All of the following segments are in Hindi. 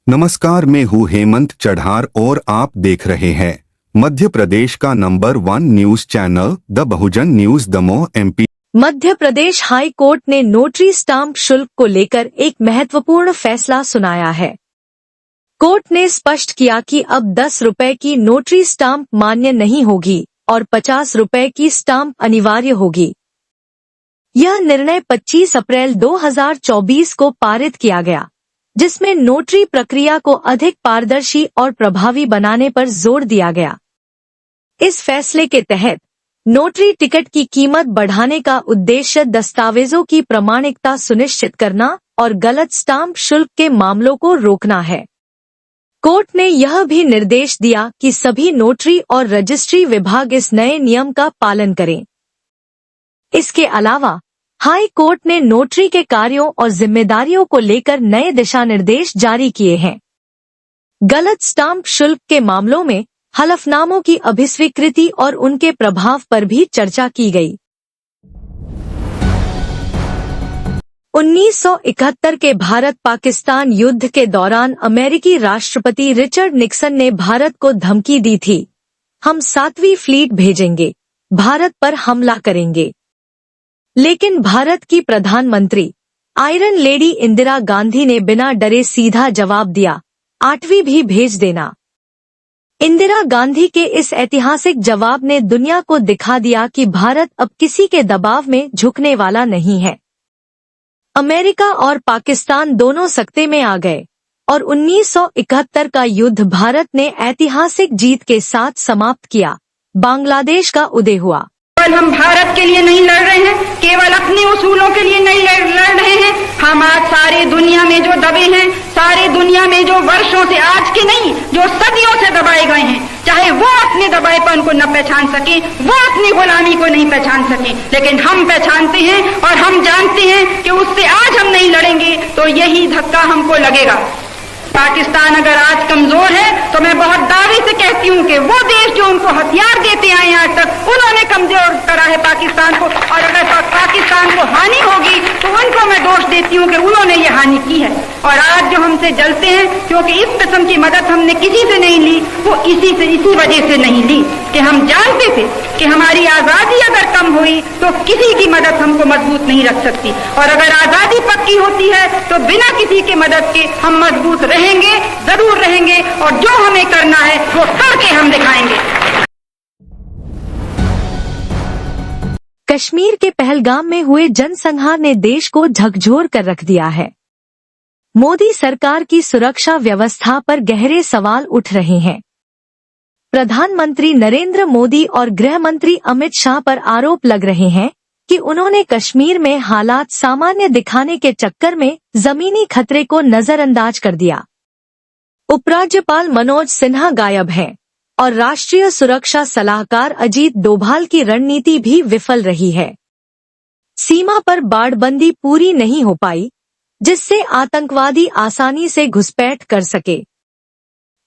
नमस्कार, मैं हूँ हेमंत चढ़ार और आप देख रहे हैं मध्य प्रदेश का number 1 news channel the Bahujan news Damoh MP। Madhya Pradesh high court ने नोटरी स्टाम्प शुल्क को लेकर एक महत्वपूर्ण फैसला सुनाया है। कोर्ट ने स्पष्ट किया कि अब 10 रुपए की नोटरी स्टाम्प मान्य नहीं होगी और 50 रुपए की स्टाम्प अनिवार्य होगी। यह निर्णय 25 अप्रैल 2024 को पारित किया गया, जिसमें नोटरी प्रक्रिया को अधिक पारदर्शी और प्रभावी बनाने पर जोर दिया गया। इस फैसले के तहत नोटरी टिकट की कीमत बढ़ाने का उद्देश्य दस्तावेजों की प्रामाणिकता सुनिश्चित करना और गलत स्टाम्प शुल्क के मामलों को रोकना है। कोर्ट ने यह भी निर्देश दिया कि सभी नोटरी और रजिस्ट्री विभाग इस नए नियम का पालन करें। इसके अलावा हाई कोर्ट ने नोटरी के कार्यों और जिम्मेदारियों को लेकर नए दिशा निर्देश जारी किए हैं। गलत स्टाम्प शुल्क के मामलों में हलफनामों की अभिस्वीकृति और उनके प्रभाव पर भी चर्चा की गई। 1971 के भारत पाकिस्तान युद्ध के दौरान अमेरिकी राष्ट्रपति रिचर्ड निक्सन ने भारत को धमकी दी थी, हम 7वीं फ्लीट भेजेंगे, भारत पर हमला करेंगे। लेकिन भारत की प्रधानमंत्री आयरन लेडी इंदिरा गांधी ने बिना डरे सीधा जवाब दिया, 8वीं भी भेज देना। इंदिरा गांधी के इस ऐतिहासिक जवाब ने दुनिया को दिखा दिया कि भारत अब किसी के दबाव में झुकने वाला नहीं है। अमेरिका और पाकिस्तान दोनों सकते में आ गए और 1971 का युद्ध भारत ने ऐतिहासिक जीत के साथ समाप्त किया। बांग्लादेश का उदय हुआ। केवल हम भारत के लिए नहीं लड़ रहे हैं, केवल अपने उसूलों के लिए नहीं लड़ रहे हैं, हम आज सारी दुनिया में जो दबे हैं, सारी दुनिया में जो वर्षों से, आज के नहीं, जो सदियों से दबाए गए हैं, चाहे वो अपने दबाएपन को न पहचान सके, वो अपनी गुलामी को नहीं पहचान सके, लेकिन हम पहचानते हैं और हम जानते हैं कि उससे आज हम नहीं लड़ेंगे तो यही धक्का हमको लगेगा। पाकिस्तान अगर आज कमजोर है तो मैं बहुत दावे से कहती हूँ कि वो देश जो उनको हथियार देते आए आज तक, उन्होंने कमजोर करा है पाकिस्तान को, और अगर पाकिस्तान को हानि होगी तो उनको मैं दोष देती हूँ कि उन्होंने ये हानि की है। और आज जो हमसे जलते हैं क्योंकि इस किस्म की मदद हमने किसी से नहीं ली, वो इसी वजह से नहीं ली कि हम जानते थे कि हमारी आजादी अगर कम हुई तो किसी की मदद हमको मजबूत नहीं रख सकती, और अगर आजादी पक्की होती है तो बिना किसी की मदद के हम मजबूत रहेंगे, जरूर रहेंगे, और जो हमें करना है वो करके हम दिखाएंगे। कश्मीर के पहलगाम में हुए जनसंहार ने देश को झकझोर कर रख दिया है। मोदी सरकार की सुरक्षा व्यवस्था पर गहरे सवाल उठ रहे हैं। प्रधानमंत्री नरेंद्र मोदी और गृह मंत्री अमित शाह पर आरोप लग रहे हैं कि उन्होंने कश्मीर में हालात सामान्य दिखाने के चक्कर में जमीनी खतरे को नजरअंदाज कर दिया। उपराज्यपाल मनोज सिन्हा गायब हैं और राष्ट्रीय सुरक्षा सलाहकार अजीत डोभाल की रणनीति भी विफल रही है। सीमा पर बाड़बंदी पूरी नहीं हो पाई, जिससे आतंकवादी आसानी से घुसपैठ कर सके।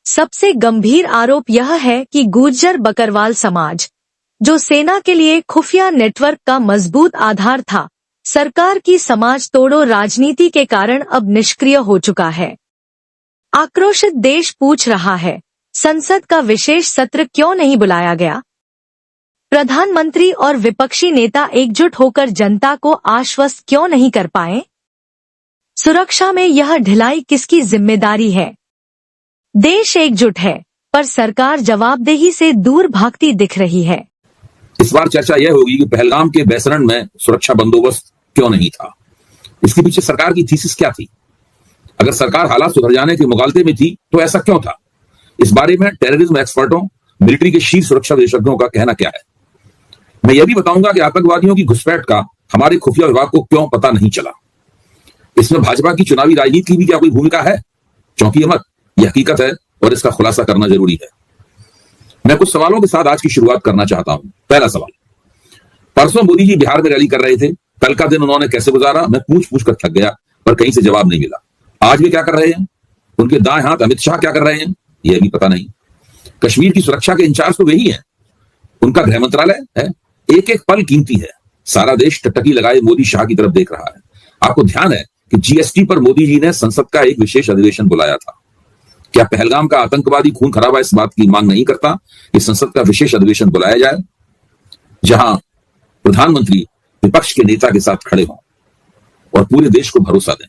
सबसे गंभीर आरोप यह है कि गुर्जर बकरवाल समाज, जो सेना के लिए खुफिया नेटवर्क का मजबूत आधार था, सरकार की समाज तोड़ो राजनीति के कारण अब निष्क्रिय हो चुका है। आक्रोशित देश पूछ रहा है, संसद का विशेष सत्र क्यों नहीं बुलाया गया? प्रधानमंत्री और विपक्षी नेता एकजुट होकर जनता को आश्वस्त क्यों नहीं कर पाए? सुरक्षा में यह ढिलाई किसकी जिम्मेदारी है? देश एकजुट है, पर सरकार जवाबदेही से दूर भागती दिख रही है। इस बार चर्चा यह होगी कि पहलगाम के बैसरण में सुरक्षा बंदोबस्त क्यों नहीं था। इसके पीछे सरकार की थीसिस क्या थी? अगर सरकार हालात सुधर जाने के मुगालते में थी तो ऐसा क्यों था? इस बारे में टेररिज्म एक्सपर्टों, मिलिट्री के शीर्ष सुरक्षा विशेषज्ञों का कहना क्या है। मैं यह भी बताऊंगा कि आतंकवादियों की घुसपैठ का हमारे खुफिया विभाग को क्यों पता नहीं चला। इसमें भाजपा की चुनावी राजनीति की भी क्या कोई भूमिका है? चौंकिए मत, यह हकीकत है और इसका खुलासा करना जरूरी है। मैं कुछ सवालों के साथ आज की शुरुआत करना चाहता हूं। पहला सवाल, परसों मोदी जी बिहार में रैली कर रहे थे, कल का दिन उन्होंने कैसे गुजारा? मैं पूछ कर थक गया, पर कहीं से जवाब नहीं मिला। आज भी क्या कर रहे हैं? उनके दाएं हाथ अमित शाह क्या कर रहे हैं? यह भी पता नहीं। कश्मीर की सुरक्षा के इंचार्ज तो वही है, उनका गृह मंत्रालय है। एक एक पल कीमती है। सारा देश टकटकी लगाए मोदी शाह की तरफ देख रहा है। आपको ध्यान है कि जीएसटी पर मोदी जी ने संसद का एक विशेष अधिवेशन बुलाया था। क्या पहलगाम का आतंकवादी खून खराबा इस बात की मांग नहीं करता कि संसद का विशेष अधिवेशन बुलाया जाए, जहां प्रधानमंत्री विपक्ष के नेता के साथ खड़े हों और पूरे देश को भरोसा दें?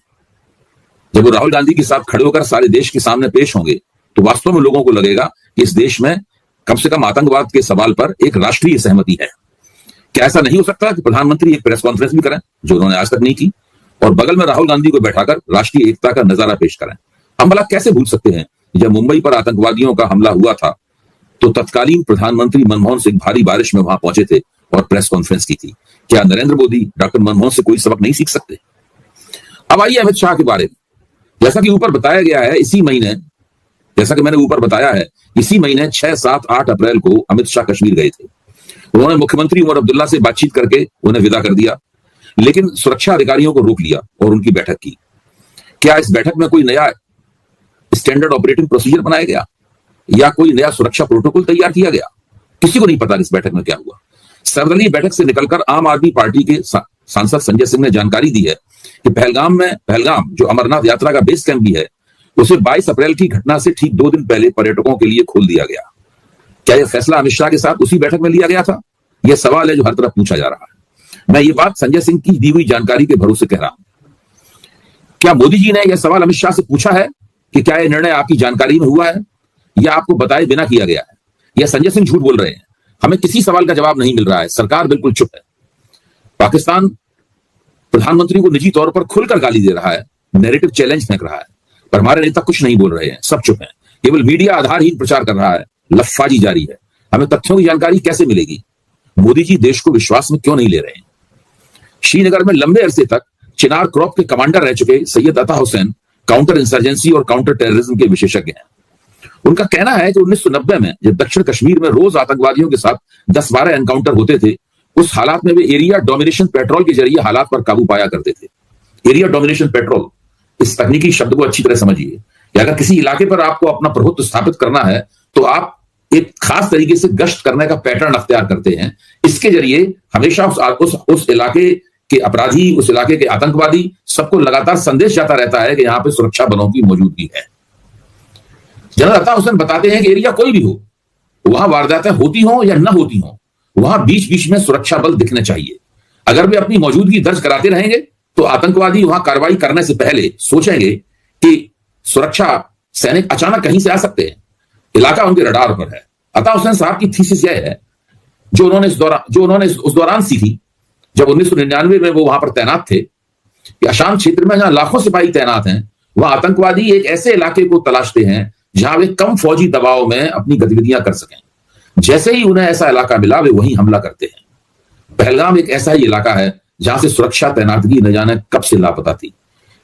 जब वो राहुल गांधी के साथ खड़े होकर सारे देश के सामने पेश होंगे तो वास्तव में लोगों को लगेगा कि इस देश में कम से कम आतंकवाद के सवाल पर एक राष्ट्रीय सहमति है। क्या ऐसा नहीं हो सकता कि प्रधानमंत्री एक प्रेस कॉन्फ्रेंस भी करें, जो उन्होंने आज तक नहीं की, और बगल में राहुल गांधी को बैठाकर राष्ट्रीय एकता का नजारा पेश करें? हम भला कैसे भूल सकते हैं जब मुंबई पर आतंकवादियों का हमला हुआ था तो तत्कालीन प्रधानमंत्री मनमोहन सिंह भारी बारिश में वहां पहुंचे थे और प्रेस कॉन्फ्रेंस की थी। क्या नरेंद्र मोदी डॉक्टर मनमोहन से कोई सबक नहीं सीख सकते? अब आइए अमित शाह के बारे में। जैसा कि ऊपर बताया गया है, इसी महीने, जैसा कि मैंने ऊपर बताया है, इसी महीने 6, 7, 8 अप्रैल को अमित शाह कश्मीर गए थे। उन्होंने मुख्यमंत्री उमर अब्दुल्ला से बातचीत करके उन्हें विदा कर दिया, लेकिन सुरक्षा अधिकारियों को रोक लिया और उनकी बैठक की। क्या इस बैठक में कोई नया स्टैंडर्ड ऑपरेटिंग प्रोसीजर बनाया गया या कोई नया सुरक्षा प्रोटोकॉल तैयार किया गया? किसी को नहीं पता इस बैठक में क्या हुआ। सर्वदलीय बैठक से निकलकर आम आदमी पार्टी के सांसद संजय सिंह ने जानकारी दी है कि पहलगाम जो अमरनाथ यात्रा का बेस कैंप भी है, उसे 22 अप्रैल की घटना से ठीक 2 दिन पहले पर्यटकों के लिए खोल दिया गया। क्या यह फैसला अमित शाह के साथ उसी बैठक में लिया गया था? यह सवाल है जो हर तरफ पूछा जा रहा है। मैं ये बात संजय सिंह की दी हुई जानकारी के भरोसे कह रहा हूं। क्या मोदी जी ने यह सवाल अमित शाह से पूछा है कि क्या यह निर्णय आपकी जानकारी में हुआ है या आपको बताए बिना किया गया है? यह संजय सिंह झूठ बोल रहे हैं। हमें किसी सवाल का जवाब नहीं मिल रहा है। सरकार बिल्कुल चुप है। पाकिस्तान प्रधानमंत्री को निजी तौर पर खुलकर गाली दे रहा है, नैरेटिव चैलेंज फेंक रहा है, पर हमारे नेता कुछ नहीं बोल रहे हैं, सब चुप हैं। केवल मीडिया आधारहीन प्रचार कर रहा है, लफ्फाजी जारी है। हमें तथ्यों की जानकारी कैसे मिलेगी? मोदी जी देश को विश्वास में क्यों नहीं ले रहे हैं? श्रीनगर में लंबे अरसे तक चिनार क्रॉप के कमांडर रह चुके सैयद अता हुसैन काउंटर इंसर्जेंसी और काउंटर टेररिज्म के विशेषज्ञ हैं। उनका कहना है कि 1990 में जब दक्षिण कश्मीर में रोज आतंकवादियों के साथ 10-12 एनकाउंटर होते थे, उस हालात में वे एरिया डोमिनेशन पेट्रोल के जरिए हालात पर काबू पाया करते थे। एरिया डोमिनेशन पेट्रोल, इस तकनीकी शब्द को अच्छी तरह समझिए कि अगर किसी इलाके पर आपको अपना प्रभुत्व स्थापित करना है तो आप एक खास तरीके से गश्त करने का पैटर्न अख्तियार करते हैं। इसके जरिए हमेशा उस इलाके के अपराधी, उस इलाके के आतंकवादी, सबको लगातार संदेश जाता रहता है कि यहां पे सुरक्षा बलों की मौजूदगी है। जनरल अता हुसैन बताते हैं कि एरिया कोई भी हो, वहां वारदातें होती हो या न होती हो, वहां बीच बीच में सुरक्षा बल दिखने चाहिए। अगर वे अपनी मौजूदगी दर्ज कराते रहेंगे तो आतंकवादी वहां कार्रवाई करने से पहले सोचेंगे कि सुरक्षा सैनिक अचानक कहीं से आ सकते हैं, इलाका उनके रडार पर है। अता हुसैन साहब की थीसिस यह है, जो उन्होंने उस दौरान सीखी जब 1999 में वो वहां पर तैनात थे, कि अशांत क्षेत्र में जहां लाखों सिपाही तैनात हैं, वहां आतंकवादी एक ऐसे इलाके को तलाशते हैं जहां वे कम फौजी दबाव में अपनी गतिविधियां कर सकें। जैसे ही उन्हें ऐसा इलाका मिला, वे वहीं हमला करते हैं। पहलगाम एक ऐसा ही इलाका है जहां से सुरक्षा तैनातगी न जाने कब से लापता थी।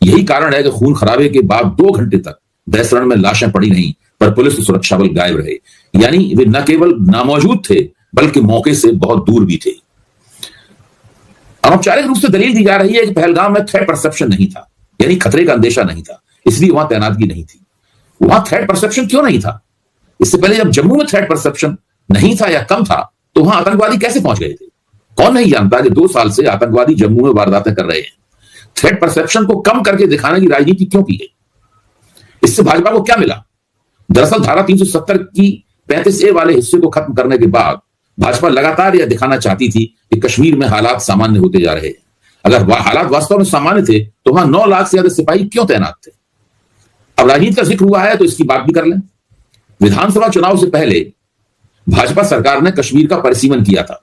यही कारण है कि खून खराबे के बाद 2 घंटे तक बैसरण में लाशें पड़ी रहीं, पर पुलिस और सुरक्षा बल गायब रहे। यानी वे न केवल नामौजूद थे बल्कि मौके से बहुत दूर भी थे। अनौपचारिक रूप से दलील दी जा रही है कि पहलगाम में थ्रेट परसेप्शन नहीं था, यानी खतरे का अंदेशा नहीं था, इसलिए वहां तैनातगी नहीं थी। वहां थ्रेट परसेप्शन क्यों नहीं था? इससे पहले जब जम्मू में थ्रेट परसेप्शन नहीं था या कम था, तो वहां आतंकवादी कैसे पहुंच गए थे? कौन नहीं जानता कि 2 साल से आतंकवादी जम्मू में वारदातें कर रहे हैं। थ्रेट परसेप्शन को कम करके दिखाने की राजनीति क्यों की गई? इससे भाजपा को क्या मिला? दरअसल धारा 370 की 35A वाले हिस्से को खत्म करने के बाद भाजपा लगातार यह दिखाना चाहती थी कि कश्मीर में हालात सामान्य होते जा रहे हैं। अगर हालात वास्तव में सामान्य थे तो वहां 9 लाख से ज्यादा सिपाही क्यों तैनात थे? अब राजनीति का जिक्र हुआ है तो इसकी बात भी कर लें। विधानसभा चुनाव से पहले भाजपा सरकार ने कश्मीर का परिसीमन किया था।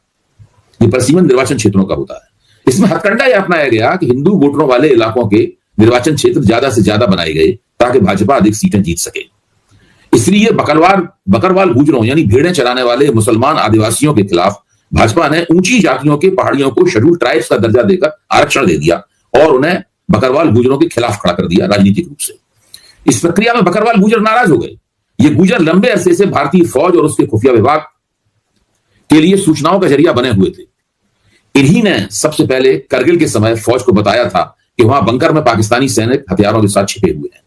ये परिसीमन निर्वाचन क्षेत्रों का होता है। इसमें हथकंडा यह अपनाया गया कि हिंदू वोटरों वाले इलाकों के निर्वाचन क्षेत्र ज्यादा से ज्यादा बनाए गए ताकि भाजपा अधिक सीटें जीत सके। इसलिए बकरवाल गुजरों यानी भेड़ें चराने वाले मुसलमान आदिवासियों के खिलाफ भाजपा ने ऊंची जातियों के पहाड़ियों को शेड्यूल ट्राइब्स का दर्जा देकर आरक्षण दे दिया और उन्हें बकरवाल गुजरों के खिलाफ खड़ा कर दिया राजनीतिक रूप से। इस प्रक्रिया में बकरवाल गुजर नाराज हो गए। ये गुजर लंबे अरसे से भारतीय फौज और उसके खुफिया विभाग के लिए सूचनाओं का जरिया बने हुए थे। इन्हीं ने सबसे पहले करगिल के समय फौज को बताया था कि वहां बंकर में पाकिस्तानी सैनिक हथियारों के साथ छिपे हुए हैं।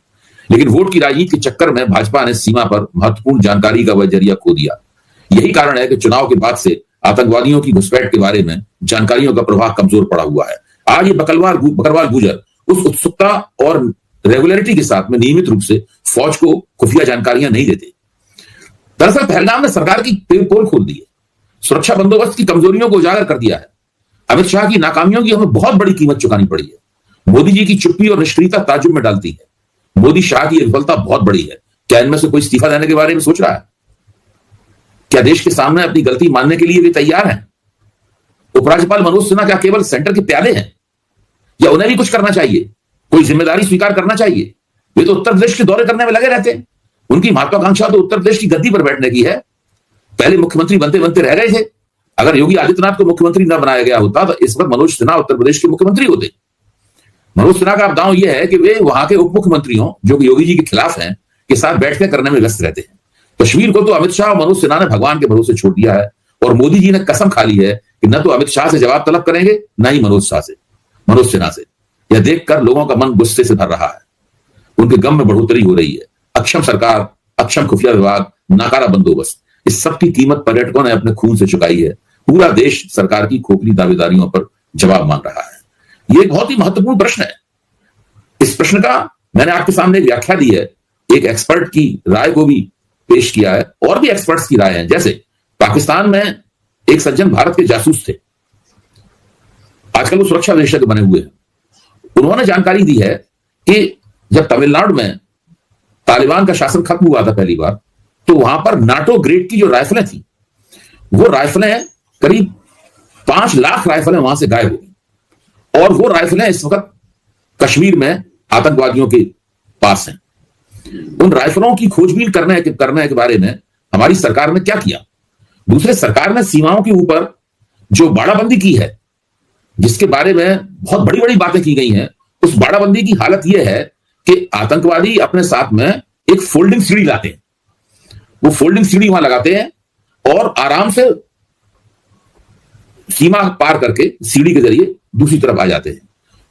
लेकिन वोट की राजनीति के चक्कर में भाजपा ने सीमा पर महत्वपूर्ण जानकारी का वह जरिया खो दिया। यही कारण है कि चुनाव के बाद से आतंकवादियों की घुसपैठ के बारे में जानकारियों का प्रवाह कमजोर पड़ा हुआ है। आज ये बकरवाल गुजर उस उत्सुकता और रेगुलरिटी के साथ में नियमित रूप से फौज को खुफिया जानकारियां नहीं देते। दरअसल पहलगाम ने सरकार की पोल खोल दी है, सुरक्षा बंदोबस्त की कमजोरियों को उजागर कर दिया है। अमित शाह की नाकामियों की हमें बहुत बड़ी कीमत चुकानी पड़ी है। मोदी जी की चुप्पी और निष्क्रियता ताज्जुब में डालती है। मोदी शाह की विफलता बहुत बड़ी है। क्या इनमें से कोई इस्तीफा देने के बारे में सोच रहा है? क्या देश के सामने अपनी गलती मानने के लिए वे तैयार हैं? उपराज्यपाल मनोज सिन्हा क्या केवल सेंटर के प्यादे हैं, या उन्हें भी कुछ करना चाहिए, कोई जिम्मेदारी स्वीकार करना चाहिए? वे तो उत्तर प्रदेश के दौरे करने में लगे रहते हैं। उनकी महत्वाकांक्षा तो उत्तर प्रदेश की गद्दी पर बैठने की है। पहले मुख्यमंत्री बनते बनते रह गए थे। अगर योगी आदित्यनाथ को मुख्यमंत्री न बनाया गया होता तो इस वक्त मनोज सिन्हा उत्तर प्रदेश के मुख्यमंत्री होते। मनोज सिन्हा का अब दांव यह है कि वे वहां के उप मुख्यमंत्रियों, जो कि योगी जी के खिलाफ हैं, के साथ बैठकर करने में व्यस्त रहते हैं। कश्मीर को तो अमित शाह और मनोज सिन्हा ने भगवान के भरोसे छोड़ दिया है, और मोदी जी ने कसम खा ली है कि न तो अमित शाह से जवाब तलब करेंगे, न ही मनोज सिन्हा से। यह देखकर लोगों का मन गुस्से से भर रहा है। उनके गम में बढ़ोतरी हो रही है। अक्षम सरकार, अक्षम खुफिया विभाग, नाकारा बंदोबस्त, इस सब की कीमत पर्यटकों ने अपने खून से चुकाई है। पूरा देश सरकार की खोखली दावेदारियों पर जवाब मांग रहा है। यह एक बहुत ही महत्वपूर्ण प्रश्न है। इस प्रश्न का मैंने आपके सामने एक व्याख्या दी है, एक एक्सपर्ट की राय को भी पेश किया है, और भी एक्सपर्ट्स की राय है। जैसे पाकिस्तान में एक सज्जन भारत के जासूस थे, आजकल वो सुरक्षा विशेषज्ञ बने हुए हैं। उन्होंने जानकारी दी है कि जब तमिलनाडु में तालिबान का शासन खत्म हुआ था पहली बार, तो वहां पर नाटो ग्रेड की जो राइफलें थी, वो राइफलें करीब 5 लाख राइफलें वहां से गायब हो गई, और वो राइफलें इस वक्त कश्मीर में आतंकवादियों के पास हैं। उन राइफलों की खोजबीन करने के बारे में हमारी सरकार ने क्या किया? दूसरे, सरकार ने सीमाओं के ऊपर जो बाड़ाबंदी की है, जिसके बारे में बहुत बड़ी बड़ी बातें की गई हैं, उस बाड़ाबंदी की हालत यह है कि आतंकवादी अपने साथ में एक फोल्डिंग सीढ़ी लाते हैं। वो फोल्डिंग सीढ़ी वहां लगाते हैं और आराम से सीमा पार करके सीढ़ी के जरिए दूसरी तरफ आ जाते हैं।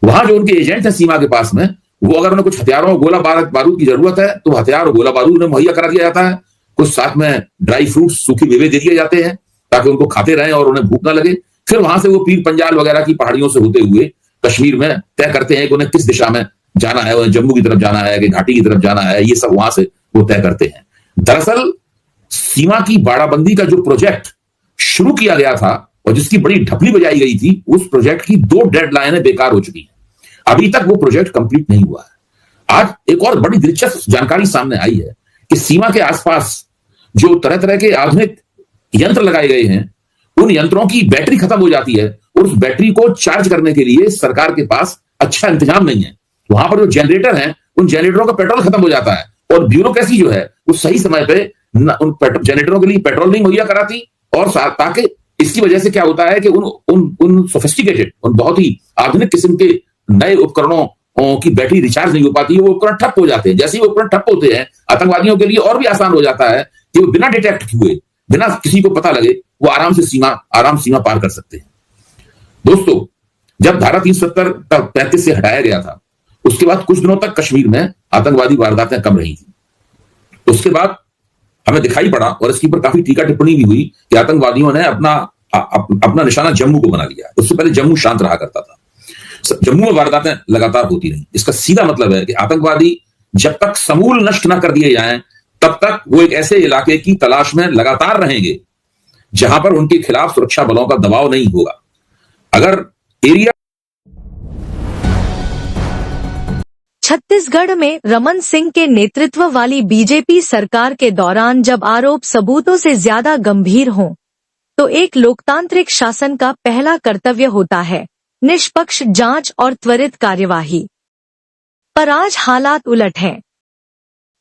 वहां जो उनके एजेंट हैं सीमा के पास में, वो अगर उन्हें कुछ हथियारों और गोला बारूद की जरूरत है तो हथियार और गोला बारूद उन्हें मुहैया करा दिया जाता है। कुछ साथ में ड्राई फ्रूट्स, सूखी मेवे दे दिए जाते हैं ताकि उनको खाते रहें और उन्हें भूख ना लगे। फिर वहां से वो पीर पंजाल वगैरह की पहाड़ियों से होते हुए कश्मीर में तय करते हैं कि उन्हें किस दिशा में जाना है, उन्हें जम्मू की तरफ जाना है कि घाटी की तरफ जाना है। ये सब वहां से वो तय करते हैं। दरअसल सीमा की बाड़ाबंदी का जो प्रोजेक्ट शुरू किया गया था और जिसकी बड़ी ढपली बजाई गई थी, उस प्रोजेक्ट की 2 डेडलाइनें बेकार हो चुकी हैं। अभी तक वो प्रोजेक्ट कंप्लीट नहीं हुआ है। आज एक और बड़ी दिलचस्प जानकारी सामने आई है कि सीमा के आसपास जो तरह तरह के आधुनिक यंत्र लगाए गए हैं, उन यंत्रों की बैटरी खत्म हो जाती है और उस बैटरी को चार्ज करने के लिए सरकार के पास अच्छा इंतजाम नहीं है। वहां पर जो जनरेटर हैं, उन जनरेटरों का पेट्रोल खत्म हो जाता है और ब्यूरोक्रेसी जो है वो सही समय पे उन जनरेटरों के लिए पेट्रोल नहीं मुहैया कराती। और ताकि इसकी वजह से क्या होता है कि उन सोफिस्टिकेटेड, उन बहुत ही आधुनिक किस्म के नए उपकरणों की बैटरी रिचार्ज नहीं हो पाती है, वो उपकरण ठप हो जाते हैं। जैसे ही वो उपकरण ठप होते हैं, आतंकवादियों के लिए और भी आसान हो जाता है कि वो बिना डिटेक्ट हुए, बिना किसी को पता लगे, वो आराम सीमा पार कर सकते हैं। दोस्तों, जब धारा 370 का 35 से हटाया गया था, उसके बाद कुछ दिनों तक कश्मीर में आतंकवादी वारदातें कम रही थी। उसके बाद हमें दिखाई पड़ा और इसके ऊपर काफी टीका टिप्पणी भी हुई कि आतंकवादियों ने अपना निशाना जम्मू को बना लिया। उससे पहले जम्मू शांत रहा करता था, जम्मू में वारदातें लगातार होती रही। इसका सीधा मतलब है कि आतंकवादी जब तक समूल नष्ट न कर दिए जाएं, तब तक वो एक ऐसे इलाके की तलाश में लगातार रहेंगे जहां पर उनके खिलाफ सुरक्षा बलों का दबाव नहीं होगा। अगर एरिया छत्तीसगढ़ में रमन सिंह के नेतृत्व वाली बीजेपी सरकार के दौरान जब आरोप सबूतों से ज्यादा गंभीर हों, तो एक लोकतांत्रिक शासन का पहला कर्तव्य होता है निष्पक्ष जांच और त्वरित कार्यवाही। पर आज हालात उलट हैं।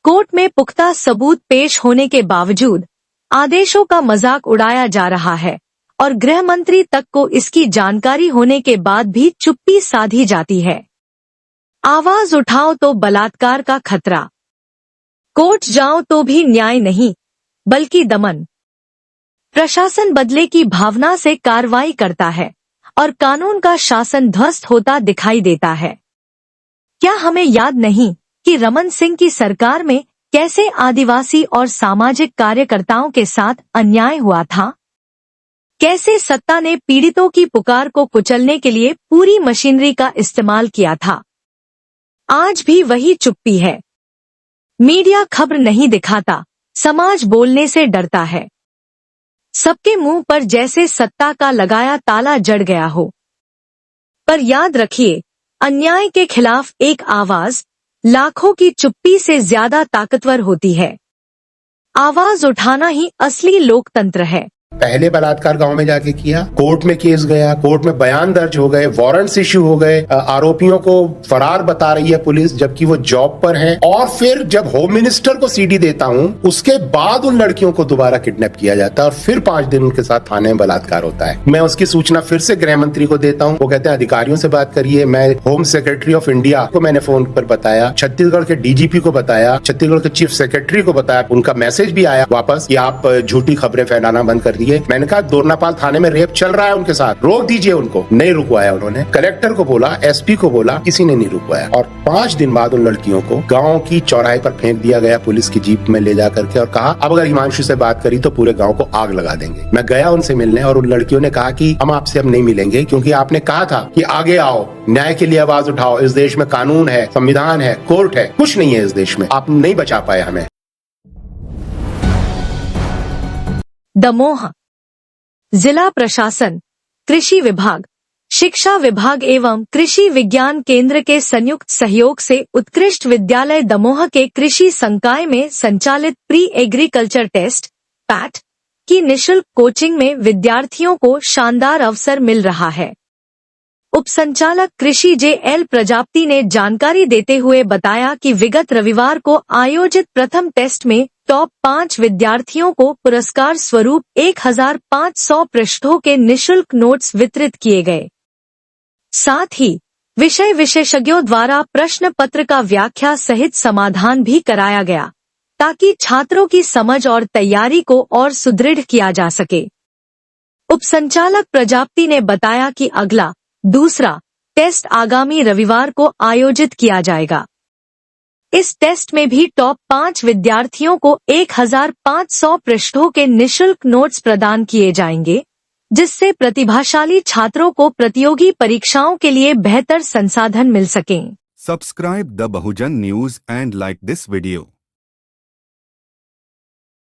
कोर्ट में पुख्ता सबूत पेश होने के बावजूद आदेशों का मजाक उड़ाया जा रहा है और गृह मंत्री तक को इसकी जानकारी होने के बाद भी चुप्पी साधी जाती है। आवाज उठाओ तो बलात्कार का खतरा, कोर्ट जाओ तो भी न्याय नहीं बल्कि दमन। प्रशासन बदले की भावना से कार्रवाई करता है और कानून का शासन ध्वस्त होता दिखाई देता है। क्या हमें याद नहीं कि रमन सिंह की सरकार में कैसे आदिवासी और सामाजिक कार्यकर्ताओं के साथ अन्याय हुआ था? कैसे सत्ता ने पीड़ितों की पुकार को कुचलने के लिए पूरी मशीनरी का इस्तेमाल किया था? आज भी वही चुप्पी है। मीडिया खबर नहीं दिखाता, समाज बोलने से डरता है। सबके मुंह पर जैसे सत्ता का लगाया ताला जड़ गया हो। पर याद रखिए, अन्याय के खिलाफ एक आवाज लाखों की चुप्पी से ज्यादा ताकतवर होती है। आवाज उठाना ही असली लोकतंत्र है। पहले बलात्कार गांव में जाके किया, कोर्ट में केस गया, कोर्ट में बयान दर्ज हो गए, वारंट्स इश्यू हो गए, आरोपियों को फरार बता रही है पुलिस जबकि वो जॉब पर हैं। और फिर जब होम मिनिस्टर को सीडी देता हूं, उसके बाद उन लड़कियों को दोबारा किडनैप किया जाता है और फिर 5 दिन उनके साथ थाने में बलात्कार होता है। मैं उसकी सूचना फिर से गृह मंत्री को देता हूं, वो कहते हैं अधिकारियों से बात करिए। मैं होम सेक्रेटरी ऑफ इंडिया को मैंने फोन पर बताया, छत्तीसगढ़ के डीजीपी को बताया, छत्तीसगढ़ के चीफ सेक्रेटरी को बताया। उनका मैसेज भी आया वापस कि आप झूठी खबरें फैलाना बंद कर दिए। मैंने कहा दोरनापाल थाने में रेप चल रहा है उनके साथ, रोक दीजिए उनको। नहीं रुकवाया उन्होंने। कलेक्टर को बोला, एसपी को बोला, किसी ने नहीं रुकवाया। और 5 दिन बाद उन लड़कियों को गांव की चौराहे पर फेंक दिया गया पुलिस की जीप में ले जा करके, और कहा अब अगर हिमांशु से बात करी तो पूरे गांव को आग लगा देंगे। मैं गया उनसे मिलने और उन लड़कियों ने कहा कि हम आपसे अब नहीं मिलेंगे, क्योंकि आपने कहा था कि आगे आओ, न्याय के लिए आवाज उठाओ। इस देश में कानून है, संविधान है, कोर्ट है, कुछ नहीं है इस देश में। आप नहीं बचा पाए हमें। दमोह जिला प्रशासन, कृषि विभाग, शिक्षा विभाग एवं कृषि विज्ञान केंद्र के संयुक्त सहयोग से उत्कृष्ट विद्यालय दमोह के कृषि संकाय में संचालित प्री एग्रीकल्चर टेस्ट पैट की निशुल्क कोचिंग में विद्यार्थियों को शानदार अवसर मिल रहा है। उप संचालक कृषि जे.एल. प्रजापति ने जानकारी देते हुए बताया कि विगत रविवार को आयोजित प्रथम टेस्ट में टॉप 5 विद्यार्थियों को पुरस्कार स्वरूप 1500 पृष्ठों के निशुल्क नोट्स वितरित किए गए। साथ ही विषय विशेषज्ञों द्वारा प्रश्न पत्र का व्याख्या सहित समाधान भी कराया गया, ताकि छात्रों की समझ और तैयारी को और सुदृढ़ किया जा सके। उप संचालक प्रजापति ने बताया कि अगला दूसरा टेस्ट आगामी रविवार को आयोजित किया जाएगा। इस टेस्ट में भी टॉप 5 विद्यार्थियों को 1500 पृष्ठों के निशुल्क नोट्स प्रदान किए जाएंगे, जिससे प्रतिभाशाली छात्रों को प्रतियोगी परीक्षाओं के लिए बेहतर संसाधन मिल सकें। Subscribe the Bahujan news and like this video.